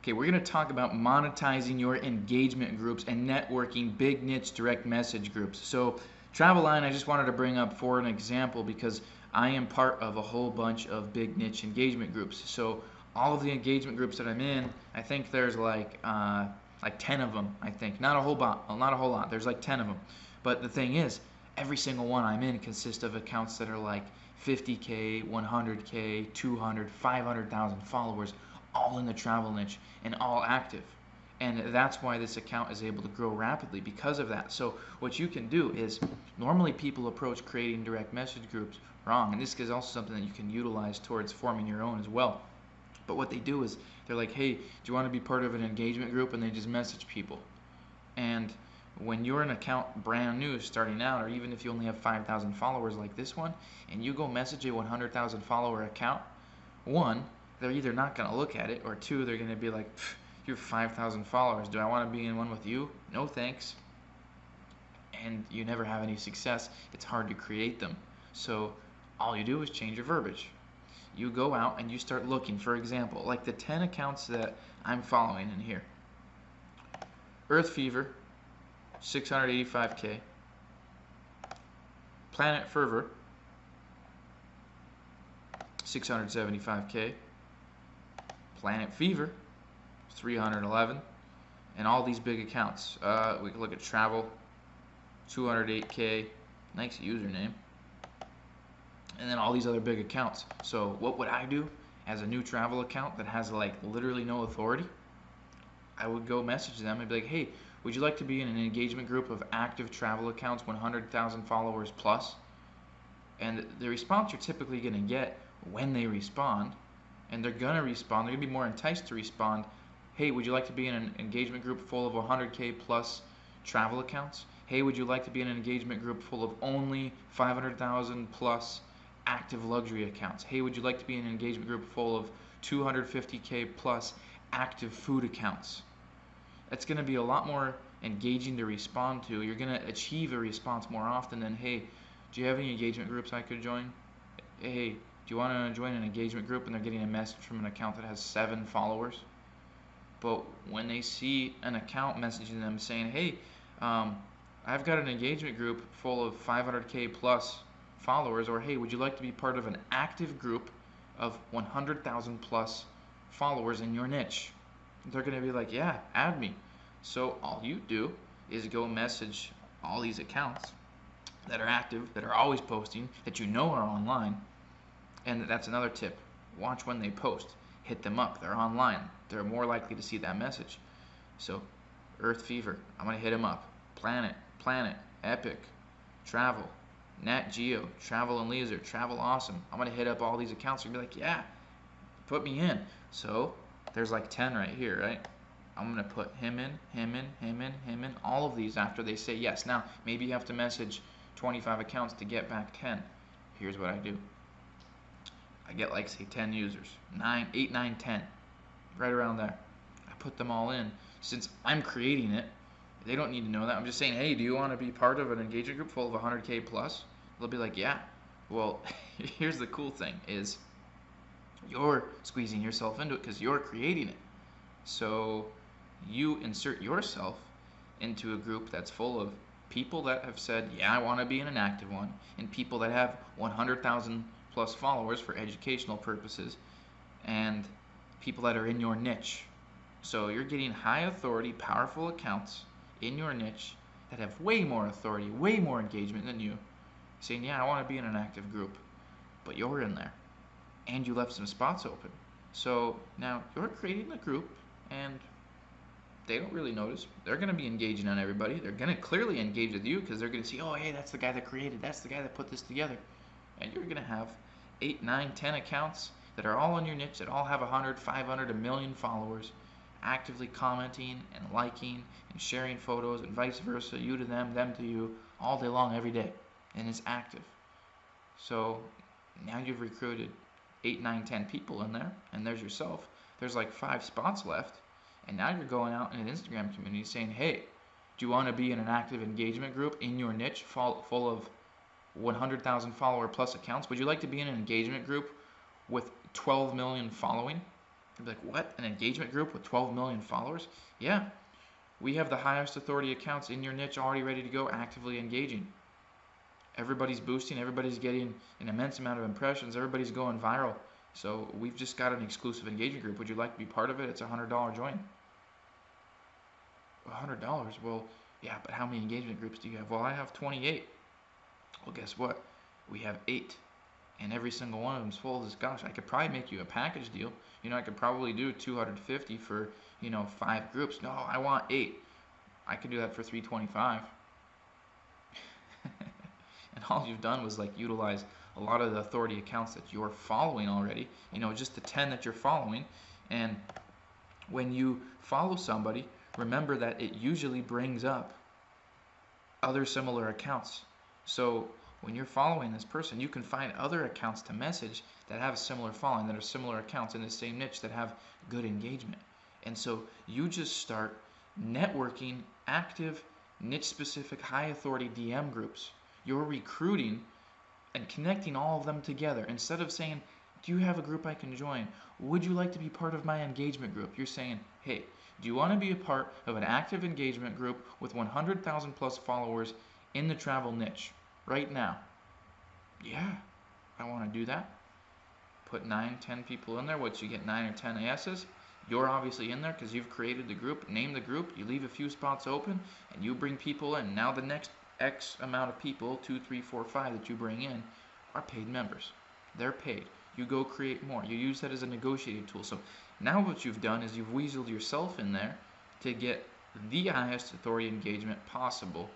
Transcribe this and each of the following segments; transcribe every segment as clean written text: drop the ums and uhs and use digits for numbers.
Okay, we're going to talk about monetizing your engagement groups and networking big niche direct message groups. So Travel Line, I just wanted to bring up for an example because I am part of a whole bunch of big niche engagement groups. So all of the engagement groups that I'm in, I think there's like 10 of them. I think not a whole lot. There's like 10 of them. But the thing is, every single one I'm in consists of accounts that are like 50K, 100K, 200, 500,000 followers, all in the travel niche and all active. And that's why this account is able to grow rapidly because of that. So what you can do is, normally people approach creating direct message groups wrong, and this is also something that you can utilize towards forming your own as well. But what they do is they're like, hey, do you want to be part of an engagement group? And they just message people. And when you're an account brand new starting out, or even if you only have 5,000 followers like this one, and you go message a 100,000 follower account, one, they're either not going to look at it, or two, they're going to be like, you have 5,000 followers. Do I want to be in one with you? No thanks. And you never have any success. It's hard to create them. So all you do is change your verbiage. You go out and you start looking, for example, like the 10 accounts that I'm following in here. Earth Fever, 685K. Planet Fervor, 675K. Planet Fever, 311, and all these big accounts. We can look at Travel, 208K, nice username, and then all these other big accounts. So what would I do as a new travel account that has like literally no authority? I would go message them and be like, hey, would you like to be in an engagement group of active travel accounts, 100,000 followers plus? And the response you're typically going to get when they respond, and they're going to respond, they're going to be more enticed to respond, hey, would you like to be in an engagement group full of 100K plus travel accounts? Hey, would you like to be in an engagement group full of only 500,000 plus active luxury accounts? Hey, would you like to be in an engagement group full of 250K plus active food accounts? It's going to be a lot more engaging to respond to. You're going to achieve a response more often than, hey, do you have any engagement groups I could join? Hey, do you want to join an engagement group? And they're getting a message from an account that has 7 followers. But when they see an account messaging them saying, hey, I've got an engagement group full of 500K plus followers, or hey, would you like to be part of an active group of 100,000 plus followers in your niche? They're going to be like, yeah, add me. So all you do is go message all these accounts that are active, that are always posting, that you know are online. And that's another tip. Watch when they post. Hit them up. They're online. They're more likely to see that message. So Earth Fever, I'm going to hit them up. Planet, Epic, Travel, Nat Geo, Travel and Leisure, Travel Awesome. I'm going to hit up all these accounts and be like, yeah, put me in. So there's like 10 right here, right? I'm going to put him in, all of these after they say yes. Now, maybe you have to message 25 accounts to get back 10. Here's what I do. I get like, say, 10 users, 8, 9, 10, right around there. I put them all in. Since I'm creating it, they don't need to know that. I'm just saying, hey, do you want to be part of an engagement group full of 100K plus? They'll be like, yeah. Well, here's the cool thing is you're squeezing yourself into it because you're creating it. So you insert yourself into a group that's full of people that have said, yeah, I want to be in an active one, and people that have 100,000 plus followers for educational purposes, and people that are in your niche. So you're getting high authority, powerful accounts in your niche that have way more authority, way more engagement than you, saying, yeah, I want to be in an active group, but you're in there, and you left some spots open. So now you're creating the group, and they don't really notice. They're going to be engaging on everybody. They're going to clearly engage with you because they're going to see, oh, hey, that's the guy that created, that's the guy that put this together. And you're going to have 8, 9, 10 accounts that are all in your niche, that all have 100, 500, a million followers, actively commenting and liking and sharing photos and vice versa, you to them to you, all day long, every day. And it's active. So now you've recruited 8, 9, 10 people in there, and there's yourself. There's like 5 spots left, and now you're going out in an Instagram community saying, hey, do you want to be in an active engagement group in your niche full of 100,000 follower plus accounts? Would you like to be in an engagement group with 12 million following? You'd be like, what? An engagement group with 12 million followers? Yeah, we have the highest authority accounts in your niche already ready to go, actively engaging. Everybody's boosting, everybody's getting an immense amount of impressions, everybody's going viral. So we've just got an exclusive engagement group. Would you like to be part of it? It's a $100 join. $100? Well, yeah, but how many engagement groups do you have? Well, I have 28. Well, guess what? We have 8. And every single one of them is full. Gosh, I could probably make you a package deal. I could probably do 250 for, 5 groups. No, I want 8. I could do that for 325. And all you've done was like utilize a lot of the authority accounts that you're following already. Just the 10 that you're following. And when you follow somebody, remember that it usually brings up other similar accounts. So when you're following this person, you can find other accounts to message that have a similar following, that are similar accounts in the same niche that have good engagement. And so you just start networking active, niche-specific, high-authority DM groups. You're recruiting and connecting all of them together. Instead of saying, do you have a group I can join? Would you like to be part of my engagement group? You're saying, hey, do you want to be a part of an active engagement group with 100,000 plus followers in the travel niche right now? Yeah, I want to do that. Put 9, 10 people in there. What, you get 9 or 10 yeses? You're obviously in there because you've created the group. Name the group. You leave a few spots open, and you bring people in. Now the next X amount of people, 2, 3, 4, 5 that you bring in, are paid members. They're paid. You go create more. You use that as a negotiating tool. So now what you've done is you've weaseled yourself in there to get the highest authority engagement possible,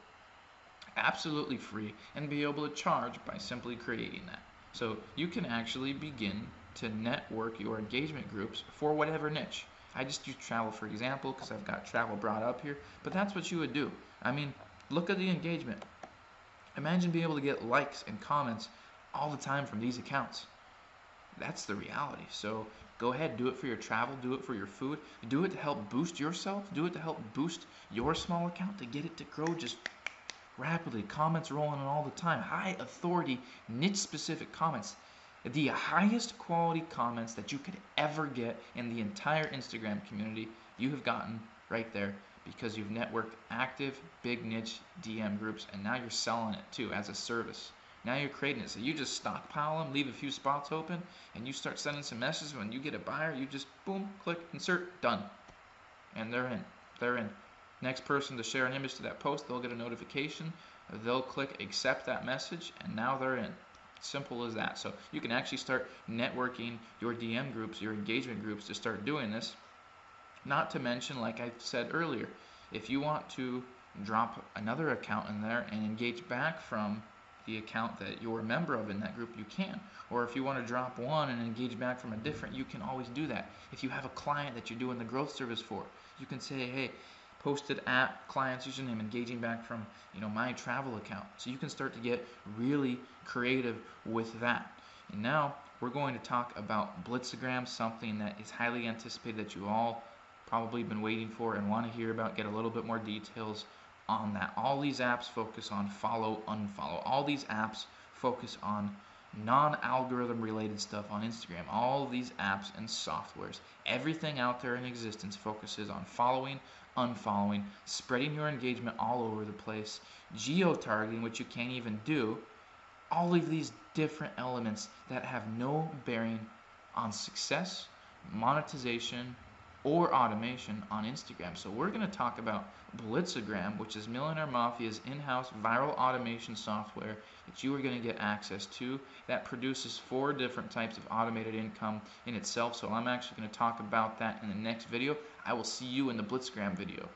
absolutely free, and be able to charge by simply creating that. So you can actually begin to network your engagement groups for whatever niche. I just use travel for example because I've got travel brought up here, but that's what you would do. I mean, look at the engagement. Imagine being able to get likes and comments all the time from these accounts. That's the reality. So go ahead, do it for your travel, do it for your food, do it to help boost yourself, do it to help boost your small account, to get it to grow just rapidly. Comments rolling in all the time. High authority, niche specific comments. The highest quality comments that you could ever get in the entire Instagram community, you have gotten right there because you've networked active, big niche DM groups, and now you're selling it too as a service. Now you're creating it. So you just stockpile them, leave a few spots open, and you start sending some messages. When you get a buyer, you just boom, click, insert, done. And they're in. They're in. Next person to share an image to that post, they'll get a notification. They'll click accept that message, and now they're in. Simple as that. So you can actually start networking your DM groups, your engagement groups to start doing this. Not to mention, like I said earlier, if you want to drop another account in there and engage back from the account that you're a member of in that group, you can. Or if you want to drop one and engage back from a different, you can always do that. If you have a client that you're doing the growth service for, you can say, hey, posted at client's username, engaging back from my travel account. So you can start to get really creative with that. And now we're going to talk about Blitzagram, something that is highly anticipated that you all probably been waiting for and want to hear about, get a little bit more details on that. All these apps focus on follow, unfollow. All these apps focus on non-algorithm related stuff on Instagram. All these apps and softwares, everything out there in existence focuses on following, unfollowing, spreading your engagement all over the place, geo-targeting, which you can't even do. All of these different elements that have no bearing on success, monetization, or automation on Instagram. So we're going to talk about Blitzagram, which is Millionaire Mafia's in-house viral automation software that you are going to get access to that produces 4 different types of automated income in itself. So I'm actually going to talk about that in the next video. I will see you in the Blitzagram video.